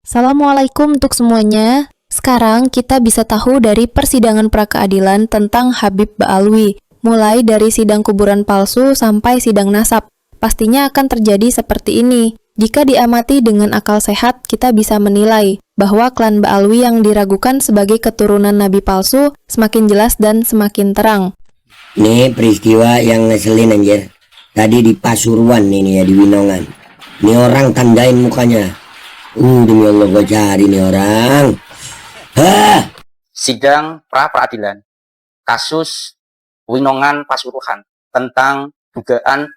Assalamualaikum untuk semuanya. Sekarang kita bisa tahu dari persidangan pra-keadilan tentang Habib Ba'alwi, mulai dari sidang kuburan palsu sampai sidang nasab. Pastinya akan terjadi seperti ini. Jika diamati dengan akal sehat, kita bisa menilai bahwa klan Ba'alwi yang diragukan sebagai keturunan nabi palsu semakin jelas dan semakin terang. Nih peristiwa yang ngeselin anjir. Tadi di Pasuruan ini ya, di Winongan. Nih orang tandain mukanya. Demi Allah gua cari nih orang. Sidang pra-peradilan kasus Winongan Pasuruan tentang dugaan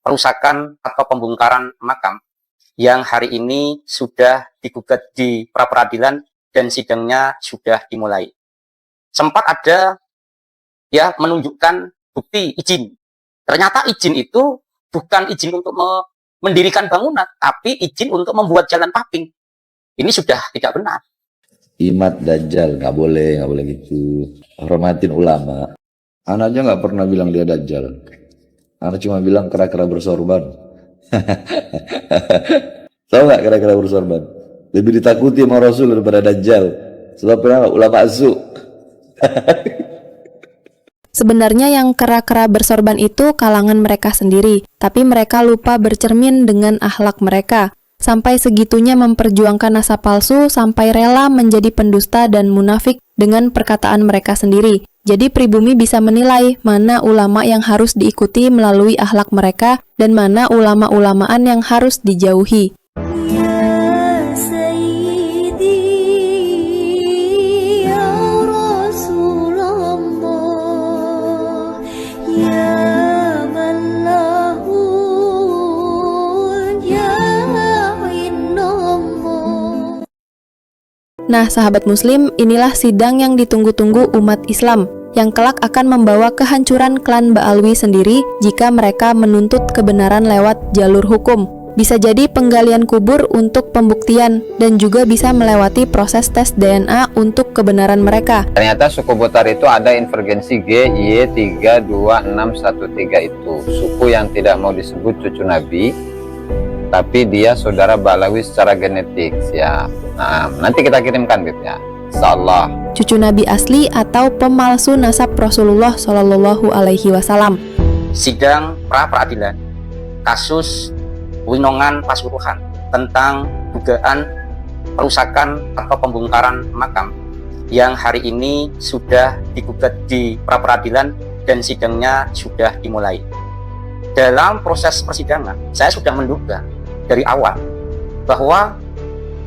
perusakan atau pembongkaran makam yang hari ini sudah digugat di pra-peradilan dan sidangnya sudah dimulai. Sempat ada menunjukkan bukti izin. Ternyata izin itu bukan izin untuk mendirikan bangunan, tapi izin untuk membuat jalan paping. Ini sudah tidak benar. Imat Dajjal, nggak boleh gitu. Hormatin ulama. Anaknya nggak pernah bilang dia Dajjal. Anak cuma bilang kera-kera bersorban. Tahu nggak kera-kera bersorban? Lebih ditakuti sama Rasul daripada Dajjal. Sebab kenapa? Ulama asu. Sebenarnya yang kera-kera bersorban itu kalangan mereka sendiri, tapi mereka lupa bercermin dengan akhlak mereka. Sampai segitunya memperjuangkan nasab palsu, sampai rela menjadi pendusta dan munafik dengan perkataan mereka sendiri. Jadi pribumi bisa menilai mana ulama yang harus diikuti melalui akhlak mereka dan mana ulama-ulamaan yang harus dijauhi. Nah, sahabat muslim, inilah sidang yang ditunggu-tunggu umat Islam, yang kelak akan membawa kehancuran klan Ba'alwi sendiri jika mereka menuntut kebenaran lewat jalur hukum. Bisa jadi penggalian kubur untuk pembuktian, dan juga bisa melewati proses tes DNA untuk kebenaran mereka. Ternyata suku Botar itu ada invergensi GY32613 itu. Suku yang tidak mau disebut cucu Nabi, tapi dia saudara Ba'alwi secara genetik ya. Nah, nanti kita kirimkan gitu ya, insyaallah. Cucu Nabi asli atau pemalsu nasab Rasulullah Shallallahu Alaihi Wasallam. Sidang pra-peradilan kasus Winongan Pasuruan tentang dugaan perusakan atau pembongkaran makam yang hari ini sudah digugat di pra-peradilan dan sidangnya sudah dimulai. Dalam proses persidangan, saya sudah menduga dari awal bahwa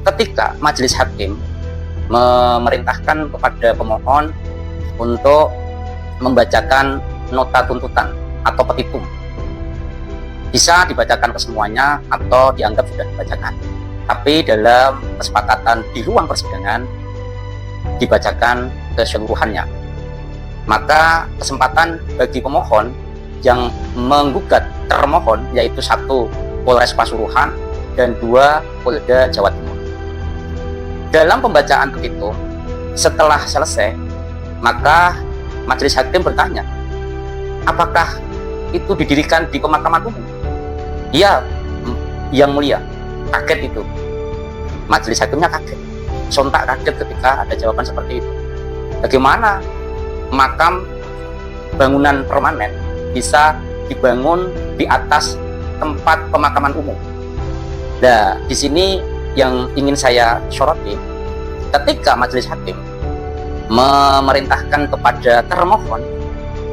ketika majelis hakim memerintahkan kepada pemohon untuk membacakan nota tuntutan atau petitum, bisa dibacakan kesemuanya atau dianggap sudah dibacakan. Tapi dalam kesepakatan di ruang persidangan dibacakan keseluruhannya. Maka kesempatan bagi pemohon yang menggugat termohon, yaitu 1 Polres Pasuruan dan 2 Polda Jawa Timur. Dalam pembacaan petitum, setelah selesai, maka majelis hakim bertanya, apakah itu didirikan di pemakaman umum? Iya, yang mulia. Kaget itu. Majelis hakimnya kaget. Sontak kaget ketika ada jawaban seperti itu. Bagaimana makam bangunan permanen bisa dibangun di atas tempat pemakaman umum? Nah, di sini yang ingin saya soroti, ketika majelis hakim memerintahkan kepada termohon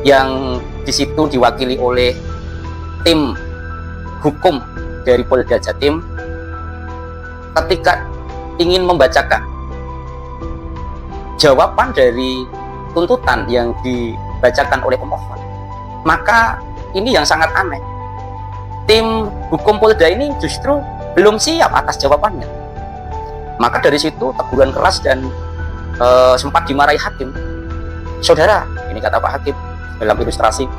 yang di situ diwakili oleh tim hukum dari Polda Jatim, ketika ingin membacakan jawaban dari tuntutan yang dibacakan oleh pemohon, maka ini yang sangat aneh. Tim hukum Polda ini justru belum siap atas jawabannya. Maka dari situ teguran keras dan sempat dimarahi hakim. Saudara, ini kata Pak Hakim dalam ilustrasi,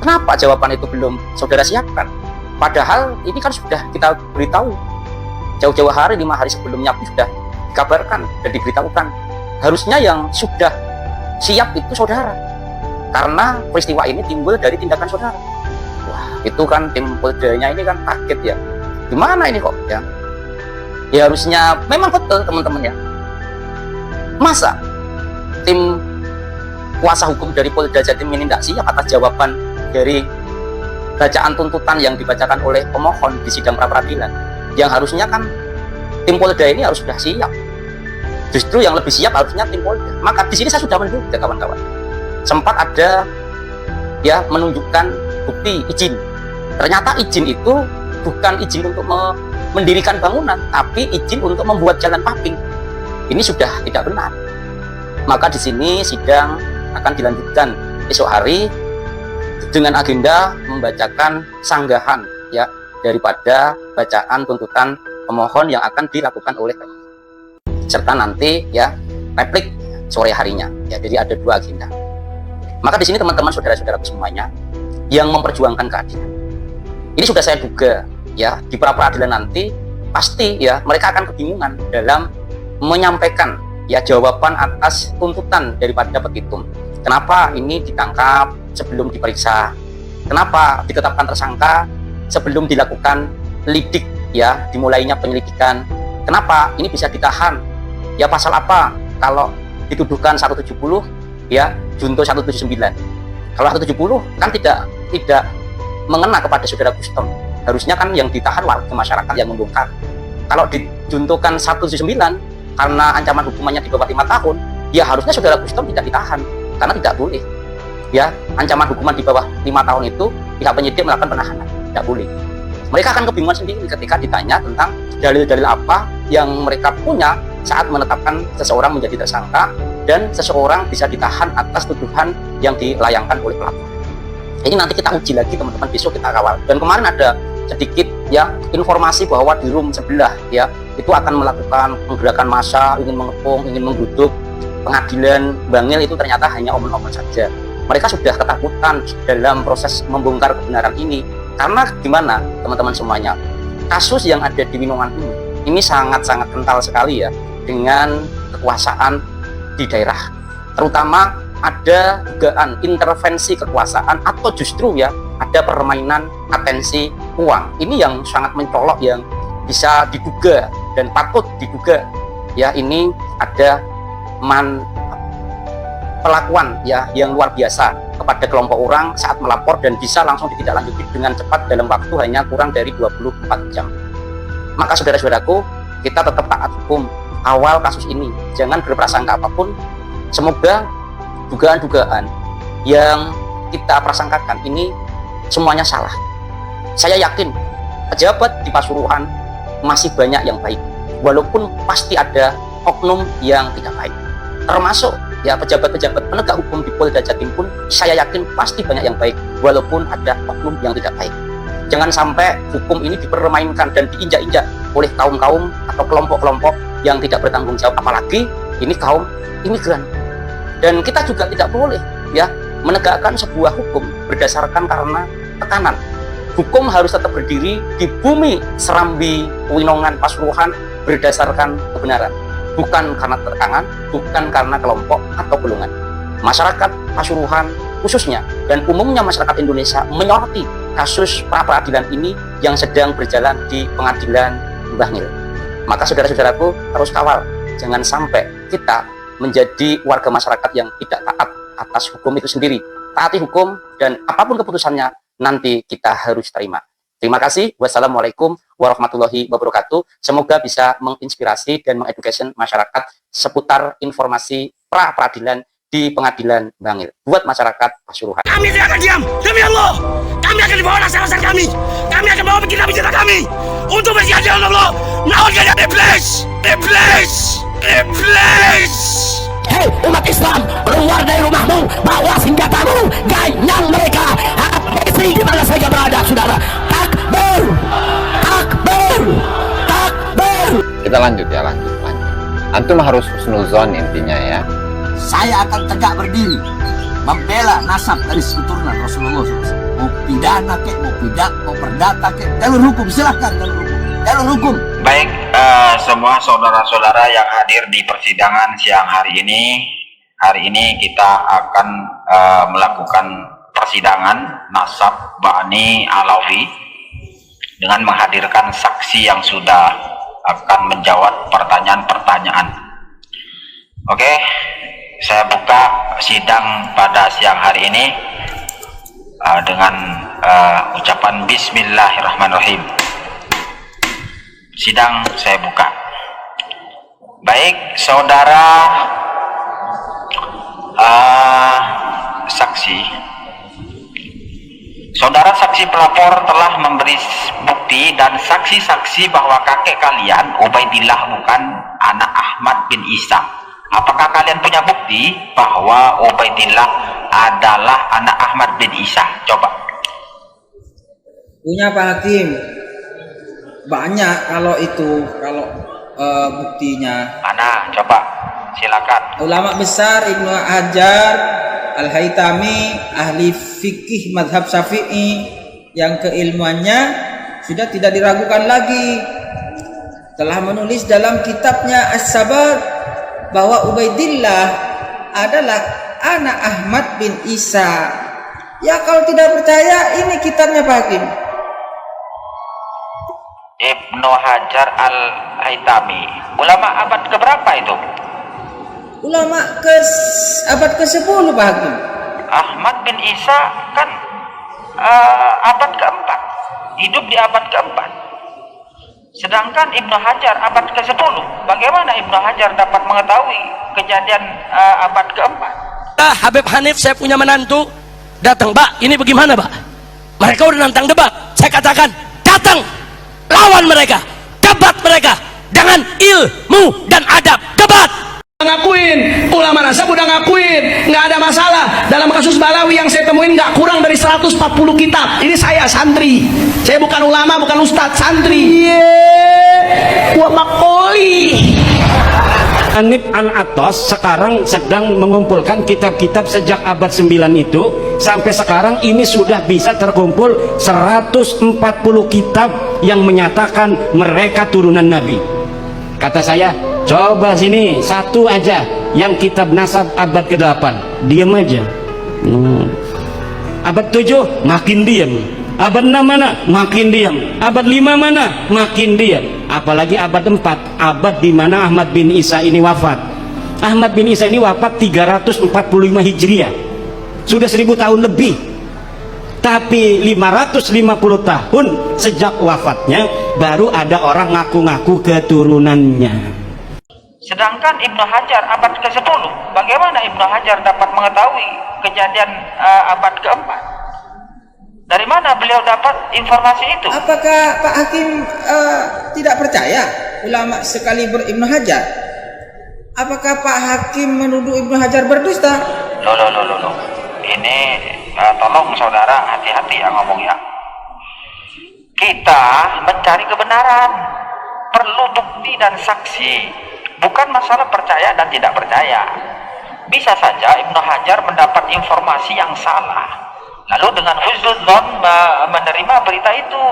kenapa jawaban itu belum saudara siapkan? Padahal ini kan sudah kita beritahu jauh-jauh hari, 5 hari sebelumnya pun sudah dikabarkan dan diberitahukan. Harusnya yang sudah siap itu saudara, karena peristiwa ini timbul dari tindakan saudara. Wah, itu kan tim Poldanya ini kan kaget ya. Gimana ini kok ya? Ya harusnya memang betul teman-teman ya. Masa tim kuasa hukum dari Polda Jatim ini tidak siap atas jawaban dari bacaan tuntutan yang dibacakan oleh pemohon di sidang pra-peradilan? Yang harusnya kan tim Polda ini harus sudah siap. Justru yang lebih siap harusnya tim Polda. Maka di sini saya sudah menduga kawan-kawan. Sempat ada ya menunjukkan bukti izin. Ternyata izin itu bukan izin untuk mendirikan bangunan, tapi izin untuk membuat jalan paving. Ini sudah tidak benar. Maka di sini sidang akan dilanjutkan esok hari dengan agenda membacakan sanggahan ya daripada bacaan tuntutan pemohon yang akan dilakukan oleh serta nanti ya replik sore harinya. Ya, jadi ada 2 agenda. Maka di sini teman-teman saudara-saudara semuanya yang memperjuangkan keadilan. Ini sudah saya duga ya di pra-peradilan nanti pasti ya mereka akan kebingungan dalam menyampaikan ya jawaban atas tuntutan daripada petitum. Kenapa ini ditangkap sebelum diperiksa? Kenapa ditetapkan tersangka sebelum dilakukan lidik ya dimulainya penyelidikan? Kenapa ini bisa ditahan? Ya pasal apa kalau dituduhkan 170 ya junto 179? Kalau 170 kan tidak mengena kepada saudara Gustom. Harusnya kan yang ditahan warga masyarakat yang membongkar. Kalau dijuntukan 179 karena ancaman hukumannya di bawah 5 tahun, ya harusnya saudara Gustom tidak ditahan karena tidak boleh. Ya, ancaman hukuman di bawah 5 tahun itu pihak penyidik melakukan penahanan, tidak boleh. Mereka akan kebingungan sendiri ketika ditanya tentang dalil-dalil apa yang mereka punya saat menetapkan seseorang menjadi tersangka dan seseorang bisa ditahan atas tuduhan yang dilayangkan oleh pelapor. Ini nanti kita uji lagi teman-teman, besok kita kawal. Dan kemarin ada sedikit ya informasi bahwa di room sebelah ya itu akan melakukan penggerakan massa, ingin mengepung, ingin menggeruduk pengadilan Bangil. Itu ternyata hanya omong-omong saja. Mereka sudah ketakutan dalam proses membongkar kebenaran ini karena gimana teman-teman semuanya, kasus yang ada di Winongan ini sangat-sangat kental sekali ya dengan kekuasaan di daerah, terutama ada dugaan intervensi kekuasaan atau justru ya ada permainan atensi uang. Ini yang sangat mencolok yang bisa diduga dan patut diduga ya ini ada pelakuan ya yang luar biasa kepada kelompok orang saat melapor dan bisa langsung ditindaklanjuti dengan cepat dalam waktu hanya kurang dari 24 jam. Maka saudara-saudaraku, kita tetap taat hukum awal kasus ini, jangan berprasangka apapun. Semoga dugaan-dugaan yang kita prasangkakan ini semuanya salah. Saya yakin pejabat di Pasuruan masih banyak yang baik, walaupun pasti ada oknum yang tidak baik. Termasuk ya pejabat-pejabat penegak hukum di Polda Jatim pun saya yakin pasti banyak yang baik, walaupun ada oknum yang tidak baik. Jangan sampai hukum ini dipermainkan dan diinjak-injak oleh kaum-kaum atau kelompok-kelompok yang tidak bertanggung jawab, apalagi ini kaum imigran. Dan kita juga tidak boleh ya menegakkan sebuah hukum berdasarkan karena tekanan. Hukum harus tetap berdiri di bumi Serambi Winongan Pasuruan berdasarkan kebenaran, bukan karena tekanan, bukan karena kelompok atau golongan. Masyarakat Pasuruan khususnya dan umumnya masyarakat Indonesia menyoroti kasus pra-peradilan ini yang sedang berjalan di pengadilan Bangil. Maka saudara-saudaraku harus kawal, jangan sampai kita menjadi warga masyarakat yang tidak taat atas hukum itu sendiri. Taati hukum dan apapun keputusannya nanti kita harus terima. Terima kasih. Wassalamualaikum warahmatullahi wabarakatuh. Semoga bisa menginspirasi dan mengedukasi masyarakat seputar informasi pra-peradilan di pengadilan Bangil buat masyarakat Pasuruan. Kami tidak akan diam, demi Allah. Kami akan dibawa nasihat kami. Kami akan bawa pikiran-pikiran kami untuk bersiap Allah. Melawan iblis, iblis, iblis. Hei umat Islam, keluar dari rumahmu, bawa senjatamu, ganyang mereka habisi di mana saja berada, saudara. Takbir, takbir, takbir. Kita lanjut ya, lanjut. Antum harus husnuzon intinya ya. Saya akan tegak berdiri membela nasab dari keturunan Rasulullah SAW. Mau pidana kek, mau pidak, mau perdata kek, jalur hukum silahkan, jalur hukum, jalur hukum. Baik, semua saudara-saudara yang hadir di persidangan siang hari ini kita akan melakukan persidangan nasab Bani Alawi dengan menghadirkan saksi yang sudah akan menjadi sidang pada siang hari ini dengan ucapan Bismillahirrahmanirrahim. Sidang saya buka. Baik, saudara Saudara saksi pelapor telah memberi bukti dan saksi-saksi bahwa kakek kalian Ubaidillah bukan anak Ahmad bin Isa. Apakah kalian punya bukti bahwa Ubaidillah adalah anak Ahmad bin Isa? Coba. Punya Pak Hakim. Banyak kalau buktinya. Mana? Coba. Silakan. Ulama besar Ibnu Hajar Al-Haytami, ahli fikih madhab Syafi'i yang keilmuannya sudah tidak diragukan lagi, telah menulis dalam kitabnya As-Sabat bahwa Ubaidillah adalah anak Ahmad bin Isa. Ya kalau tidak percaya, ini kitabnya Pak Hakim. Ibnu Hajar Al-Haytami, ulama abad keberapa itu? Ulama abad ke-10 Pak Hakim. Ahmad bin Isa kan abad keempat, hidup di abad keempat. Sedangkan Ibnu Hajar abad ke-10. Bagaimana Ibnu Hajar dapat mengetahui kejadian abad keempat? Habib Hanif, saya punya menantu, datang, Pak, ini bagaimana, Pak? Mereka udah nantang debat. Saya katakan, datang, lawan mereka, debat mereka dengan ilmu dan adab, debat. Ngakuin, ulama nasab udah ngakuin, nggak ada masalah. Dalam kasus Balawi yang saya temuin nggak kurang dari 140 kitab. Ini saya santri, saya bukan ulama, bukan ustadz, santri. Gua makoli. Hanif Al-Attas sekarang sedang mengumpulkan kitab-kitab sejak abad 9 itu sampai sekarang ini sudah bisa terkumpul 140 kitab yang menyatakan mereka turunan Nabi. Kata saya, coba sini satu aja yang kitab nasab abad ke-8, diam aja. Abad 7 makin diam, abad 6 mana makin diam, abad 5 mana makin diam, apalagi abad 4, abad di mana Ahmad bin Isa ini wafat. Ahmad bin Isa ini wafat 345 Hijriah, sudah 1000 tahun lebih. Tapi 550 tahun sejak wafatnya baru ada orang ngaku-ngaku keturunannya. Sedangkan Ibnu Hajar abad ke-10, bagaimana Ibnu Hajar dapat mengetahui kejadian abad keempat? Dari mana beliau dapat informasi itu? Apakah Pak Hakim tidak percaya ulama sekaliber Ibnu Hajar? Apakah Pak Hakim menuduh Ibnu Hajar berdusta? Loh. Ini tolong saudara hati-hati ya ngomongnya. Kita mencari kebenaran, perlu bukti dan saksi, bukan masalah percaya dan tidak percaya. Bisa saja Ibnu Hajar mendapat informasi yang salah, lalu dengan husnudzon menerima berita itu.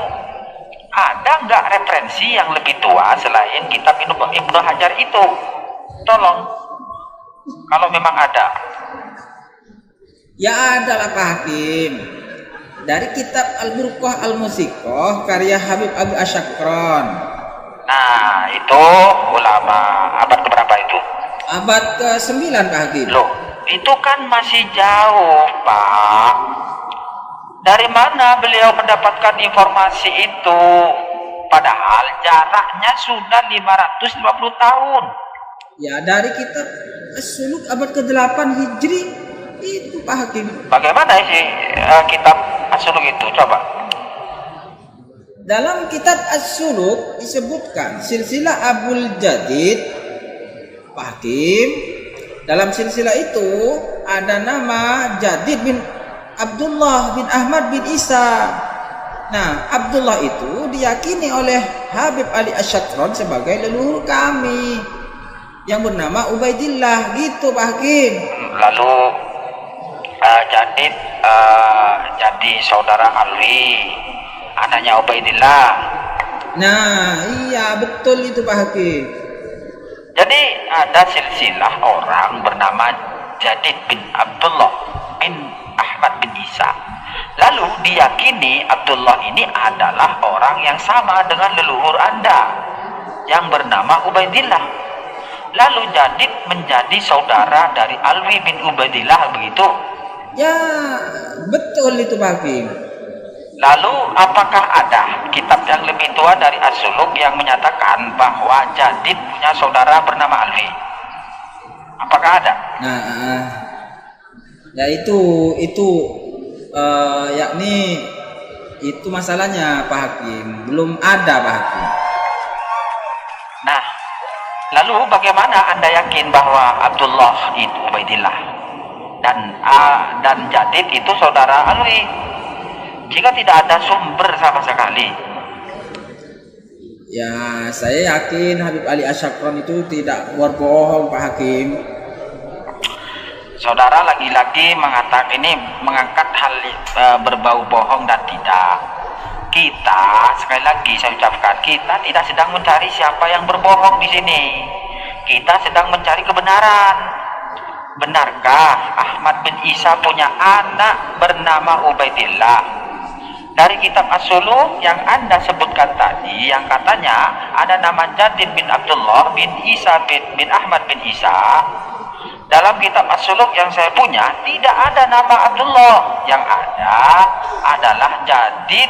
Ada nggak referensi yang lebih tua selain kitab Ibnu Hajar itu? Tolong, kalau memang ada. Ya adalah Pak Hakim. Dari kitab Al-Burqah Al-Musiqah karya Habib Abi Asyakron. Nah, itu ulama abad keberapa itu? Abad ke-9 Pak Hakim. Loh, itu kan masih jauh, Pak. Dari mana beliau mendapatkan informasi itu? Padahal jaraknya sudah 550 tahun. Ya, dari kitab As-Suluk abad ke-8 Hijri itu Pak Hakim. Bagaimana isi kitab As-Suluk itu? Coba. Dalam kitab As-Suluk disebutkan silsilah Abul Jadid Pak Hakim. Dalam silsilah itu ada nama Jadid bin Abdullah bin Ahmad bin Isa. Nah, Abdullah itu diyakini oleh Habib Ali Asyakron sebagai leluhur kami yang bernama Ubaidillah, gitu Pak Hakim. Lalu Jadid jadi saudara Alwi, anaknya Ubaidillah. Nah, iya betul itu Pak Hakim. Jadi ada silsilah orang bernama Jadid bin Abdullah bin Ahmad bin Isa. Lalu diyakini Abdullah ini adalah orang yang sama dengan leluhur Anda yang bernama Ubaidillah. Lalu Jadid menjadi saudara dari Alwi bin Ubaidillah, begitu? Ya, betul itu Pak Hakim. Lalu apakah ada kitab yang lebih tua dari As-Suluk yang menyatakan bahwa Jadid punya saudara bernama Alwi? Apakah ada? Nah, ya itu yakni itu masalahnya Pak Hakim, belum ada Pak Hakim. Nah, lalu bagaimana Anda yakin bahwa Abdullah itu Ubaidillah dan Jadid itu saudara Alwi jika tidak ada sumber sama sekali? Ya, saya yakin Habib Ali Asyakron itu tidak berbohong Pak Hakim. Saudara lagi-lagi mengangkat hal berbau bohong dan tidak. Kita, sekali lagi saya ucapkan, kita tidak sedang mencari siapa yang berbohong di sini. Kita sedang mencari kebenaran. Benarkah Ahmad bin Isa punya anak bernama Ubaidillah? Dari kitab As-Suluk yang Anda sebutkan tadi, yang katanya ada nama Jadid bin Abdullah bin Isa bin Ahmad bin Isa, dalam kitab As-Suluk yang saya punya tidak ada nama Abdullah. Yang ada adalah Jadid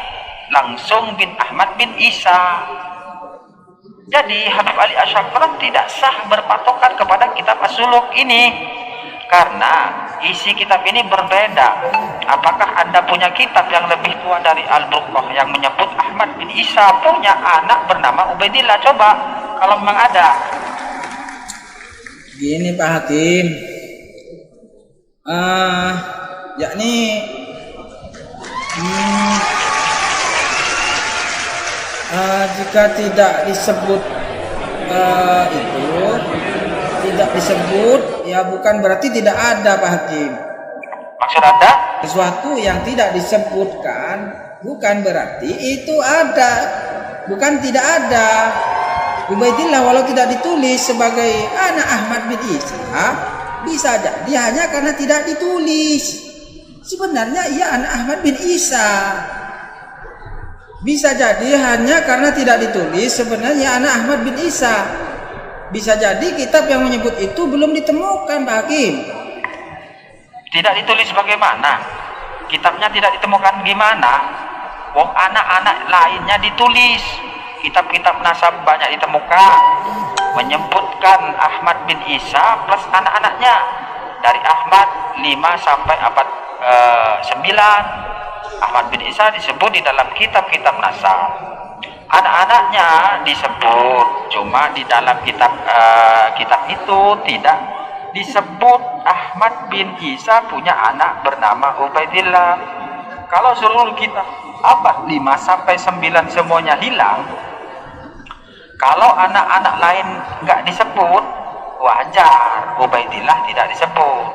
langsung bin Ahmad bin Isa. Jadi Habib Ali Asyakron tidak sah berpatokan kepada kitab As-Suluk ini, karena isi kitab ini berbeda. Apakah Anda punya kitab yang lebih tua dari Al-Burqah yang menyebut Ahmad bin Isa punya anak bernama Ubaidillah? Coba, kalau memang ada. Gini Pak Hakim, yakni jika tidak disebut itu tidak disebut, ya bukan berarti tidak ada Pak Hakim. Maksud Anda? Sesuatu yang tidak disebutkan bukan berarti itu ada, bukan tidak ada. Ubaidillah walau tidak ditulis sebagai anak Ahmad bin Isa, bisa jadi hanya karena tidak ditulis. Sebenarnya ia anak Ahmad bin Isa. Bisa jadi hanya karena tidak ditulis, sebenarnya anak Ahmad bin Isa. Bisa jadi kitab yang menyebut itu belum ditemukan Pak Hakim. Tidak ditulis bagaimana? Kitabnya tidak ditemukan gimana? Wong anak-anak lainnya ditulis. Kitab-kitab nasab banyak ditemukan, menyebutkan Ahmad bin Isa plus anak-anaknya. Dari Ahmad 5 sampai abad 9. Ahmad bin Isa disebut di dalam kitab-kitab nasab. Anak-anaknya disebut, cuma di dalam kitab itu tidak disebut Ahmad bin Isa punya anak bernama Ubaidillah. Kalau seluruh kitab abad 5 sampai 9 semuanya hilang, kalau anak-anak lain nggak disebut, wajar Ubaidillah tidak disebut.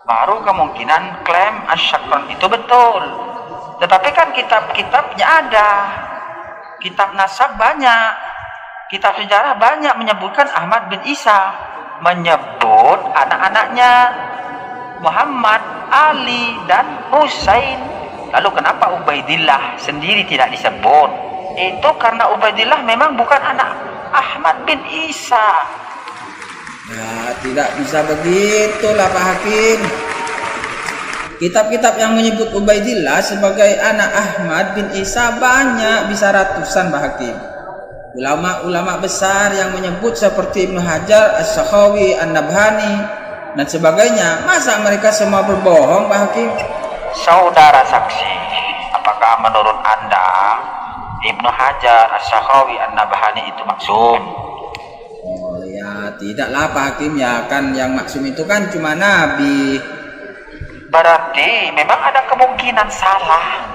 Baru kemungkinan klaim Asyakron itu betul. Tetapi kan kitab-kitabnya ada, kitab nasab banyak, kitab sejarah banyak menyebutkan Ahmad bin Isa, menyebut anak-anaknya Muhammad, Ali, dan Husain. Lalu kenapa Ubaidillah sendiri tidak disebut? Itu karena Ubaidillah memang bukan anak Ahmad bin Isa. Nah, tidak bisa begitulah Pak Hakim. Kitab-kitab yang menyebut Ubaidillah sebagai anak Ahmad bin Isa banyak, bisa ratusan Pak Hakim. Ulama-ulama besar yang menyebut seperti Ibnu Hajar, As-Sakhawi, An-Nabhani, dan sebagainya. Masa mereka semua berbohong Pak Hakim? Saudara saksi, apakah menurut Anda Ibnu Hajar, As-Sakhawi, An-Nabhani itu maksum? Oh ya, tidaklah Pak Hakim, ya kan yang maksum itu kan cuma Nabi. Berarti memang ada kemungkinan salah.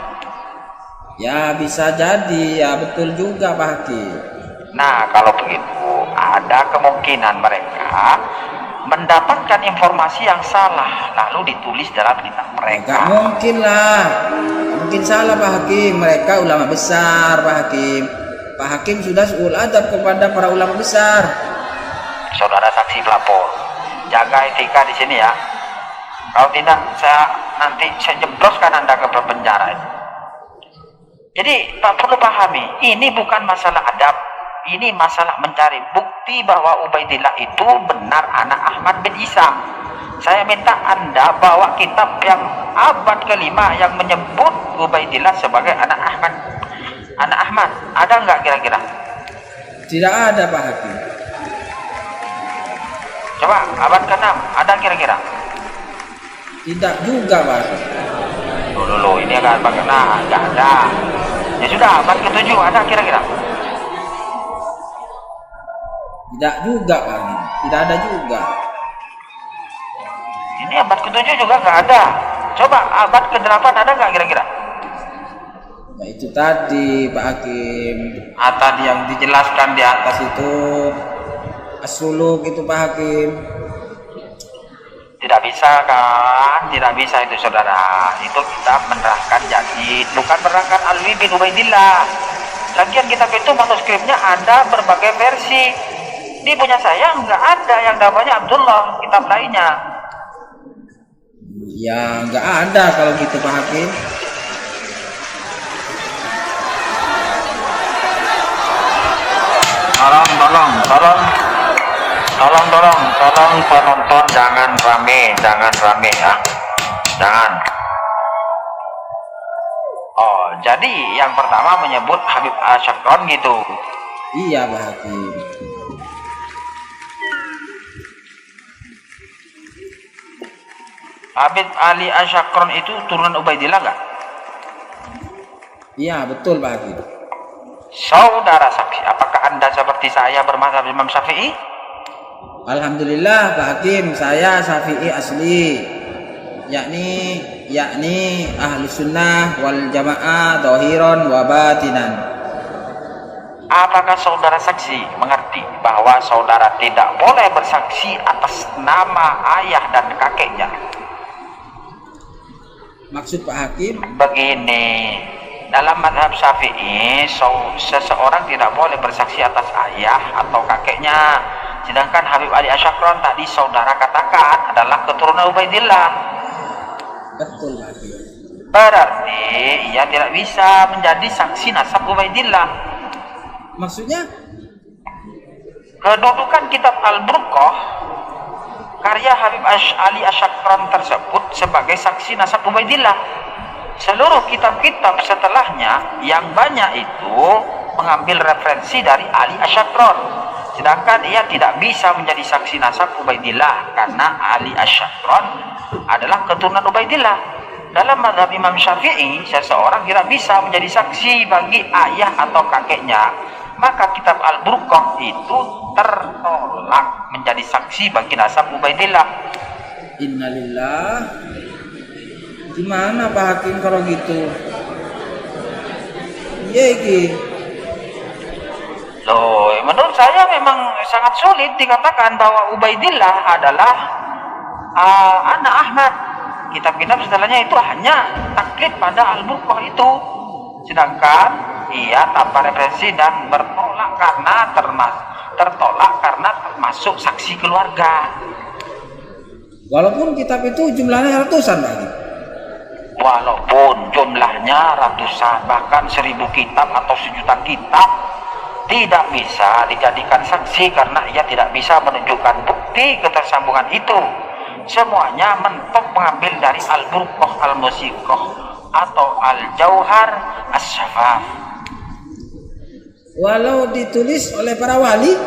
Ya bisa jadi, ya betul juga Pak Hakim. Nah kalau begitu ada kemungkinan mereka mendapatkan informasi yang salah lalu ditulis dalam kitab mereka. Gak mungkin lah, mungkin salah Pak Hakim. Mereka ulama besar Pak Hakim. Pak Hakim sudah suul adab kepada para ulama besar. Saudara saksi pelapor, jaga etika di sini ya. Kalau tidak, nanti saya jebloskan Anda ke penjara. Jadi Pak perlu pahami, ini bukan masalah adab, ini masalah mencari bukti bahwa Ubaidillah itu benar anak Ahmad bin Isa. Saya minta Anda bawa kitab yang abad kelima yang menyebut Ubaidillah sebagai anak Ahmad. Anak Ahmad, ada nggak kira-kira? Tidak ada Pak Hakim. Coba abad ke-6, ada kira-kira? Tidak juga Pak Hakim. Dulu ini agak abad ke-6, nggak ada. Ya sudah, abad ke-7 ada kira-kira? Tidak juga Pak Hakim. Tidak ada juga. Ini abad ke-7 juga nggak ada. Coba abad ke-8 ada nggak kira-kira? Nah itu tadi Pak Hakim. Tadi yang dijelaskan di atas itu As-Suluk itu Pak Hakim. Tidak bisa kan? Tidak bisa itu saudara. Itu kita menerangkan Jadid, bukan menerangkan Alwi bin Ubaidillah. Lagian kitab itu manuskripnya ada berbagai versi. Ini punya saya nggak ada yang namanya Abdullah, kitab lainnya. Ya nggak ada kalau gitu Pak Hakim. Tolong penonton jangan rame ya, jangan. Oh, jadi yang pertama menyebut Habib Asyakron gitu. Iya Pak Hakim. Habib Ali Asyakron itu turunan Ubaidillah nggak? Iya betul Pak Hakim. Saudara saksi, apakah Anda seperti saya bermazhab Imam Syafi'i? Alhamdulillah Pak Hakim, saya Syafi'i asli, yakni ahli sunnah wal jamaah zahiran wa batinan. Apakah saudara saksi mengerti bahwa saudara tidak boleh bersaksi atas nama ayah dan kakeknya? Maksud Pak Hakim? Begini, dalam mazhab Syafi'i, seseorang tidak boleh bersaksi atas ayah atau kakeknya. Sedangkan Habib Ali Asyakron tadi saudara katakan adalah keturunan Ubaidillah. Betul Pak Hakim. Berarti ia tidak bisa menjadi saksi nasab Ubaidillah. Maksudnya? Kedudukan kitab Al-Burqah karya Habib Ali Asyakron tersebut sebagai saksi nasab Ubaidillah. Seluruh kitab-kitab setelahnya yang banyak itu mengambil referensi dari Ali Asyakron. Sedangkan ia tidak bisa menjadi saksi nasab Ubaidillah karena Ali Asyakron adalah keturunan Ubaidillah. Dalam mazhab Imam Syafi'i, seseorang tidak bisa menjadi saksi bagi ayah atau kakeknya. Maka kitab Al-Burqah itu tertolak menjadi saksi bagi nasab Ubaidillah. Innalillah. Gimana Pak Hakim kalau gitu? Iya iki. Loh, menurut saya memang sangat sulit dikatakan bahwa Ubaidillah adalah anak Ahmad. Kitab-kitab setelahnya itu hanya taklid pada Al-Burqah itu. Sedangkan ia tanpa referensi dan tertolak karena termasuk saksi keluarga. Walaupun kitab itu jumlahnya ratusan Pak Hakim. Walaupun jumlahnya ratusan, bahkan 1000 kitab atau 1.000.000 kitab, tidak bisa dijadikan saksi karena ia tidak bisa menunjukkan bukti ketersambungan itu. Semuanya mentok mengambil dari Al-Burqah Al-Musiqah atau Al-Jauhar As-Syafaf. Walau ditulis oleh para wali,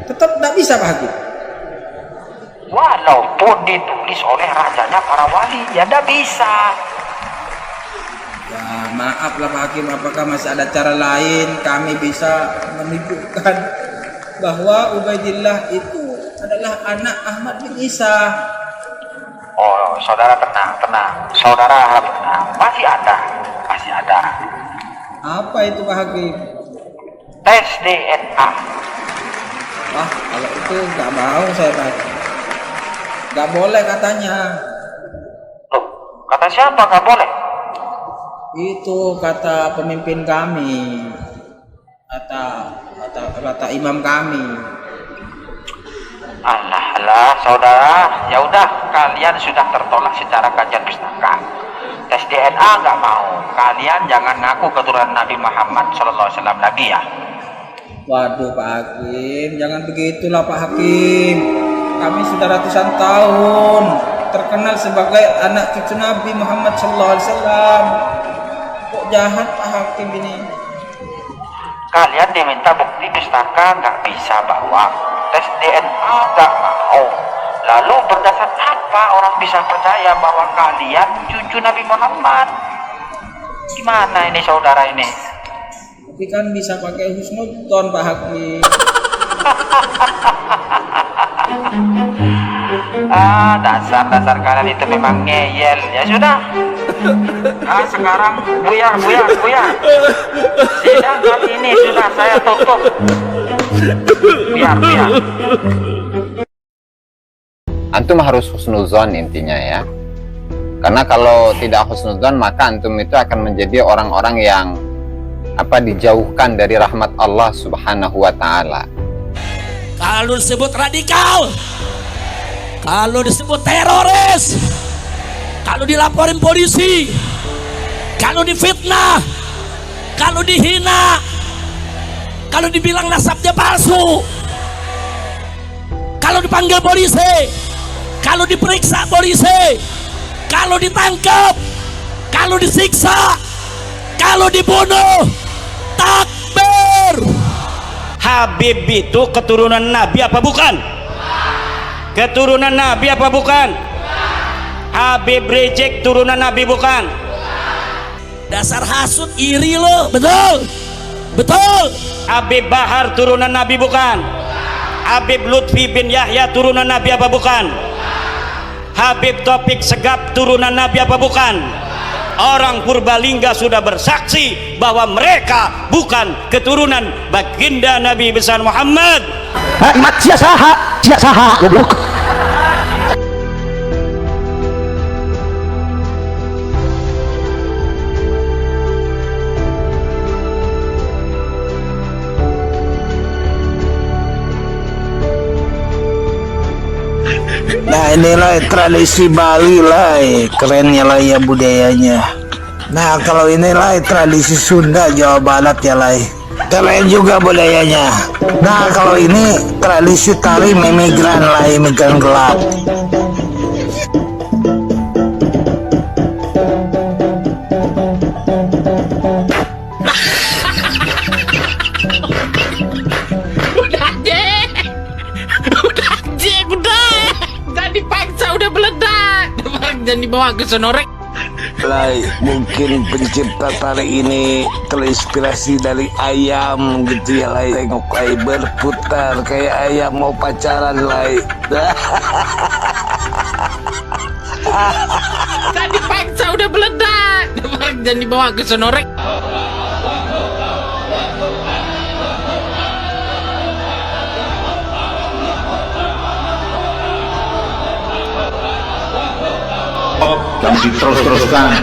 tetap tidak bisa Pak Hakim. Walaupun ditulis oleh rajanya para wali, ya tidak bisa. Ya maaflah Pak Hakim, apakah masih ada cara lain kami bisa menunjukkan bahwa Ubaidillah itu adalah anak Ahmad bin Isa? Oh, saudara tenang. Saudara harap tenang. Masih ada. Apa itu Pak Hakim? Tes DNA. Wah, kalau itu nggak mau saya Pak Hakim. Nggak boleh katanya. Loh, kata siapa nggak boleh? Itu kata pemimpin kami, kata imam kami. Alah, saudara, ya udah, kalian sudah tertolak secara kajian pustaka. Tes DNA nggak mau. Kalian jangan ngaku keturunan Nabi Muhammad SAW lagi ya. Waduh Pak Hakim, jangan begitulah Pak Hakim. Kami sudah ratusan tahun terkenal sebagai anak cucu Nabi Muhammad SAW. Kok jahat Pak Hakim ini? Kalian diminta bukti pustaka nggak bisa bawa, tes DNA nggak mau. Lalu berdasar apa orang bisa percaya bahwa kalian cucu Nabi Muhammad? Gimana ini saudara ini? Tapi kan bisa pakai husnudon Pak Hakim. Dasar kalian itu memang ngeyel. Ya sudah. Sekarang Buya. Sidang kali ini sudah saya tutup. Biar. Antum harus husnuzon intinya ya. Karena kalau tidak husnuzon maka antum itu akan menjadi orang-orang yang dijauhkan dari rahmat Allah Subhanahu wa taala. Kalau disebut radikal, kalau disebut teroris, kalau dilaporin polisi, kalau difitnah, kalau dihina, kalau dibilang nasabnya palsu, kalau dipanggil polisi, kalau diperiksa polisi, kalau ditangkap, kalau disiksa, kalau dibunuh, takbir. Habib itu keturunan Nabi apa bukan? Keturunan Nabi apa bukan? Habib Rizik turunan Nabi bukan? Dasar hasut, iri lo, betul. Habib Bahar turunan Nabi bukan? Habib Lutfi bin Yahya turunan Nabi apa bukan? Habib Taufik Segaf turunan Nabi apa bukan? Orang Purbalingga sudah bersaksi bahwa mereka bukan keturunan baginda Nabi besar Muhammad. Mat sia saha goblok. Nah inilah tradisi Bali lah, kerennya lah ya budayanya. Nah kalau inilah tradisi Sunda Jawa Barat ya lah, keren juga budayanya. Nah kalau ini tradisi tari imigran lah, imigran gelap. Dan dibawa ke sonorek. Mungkin pencipta tari ini terinspirasi dari ayam gitu ya lah. Tengok ay berputar kayak ayam mau pacaran lah. Tadi paksa udah meledak dan dibawa ke sonorek. Dan diterus-teruskan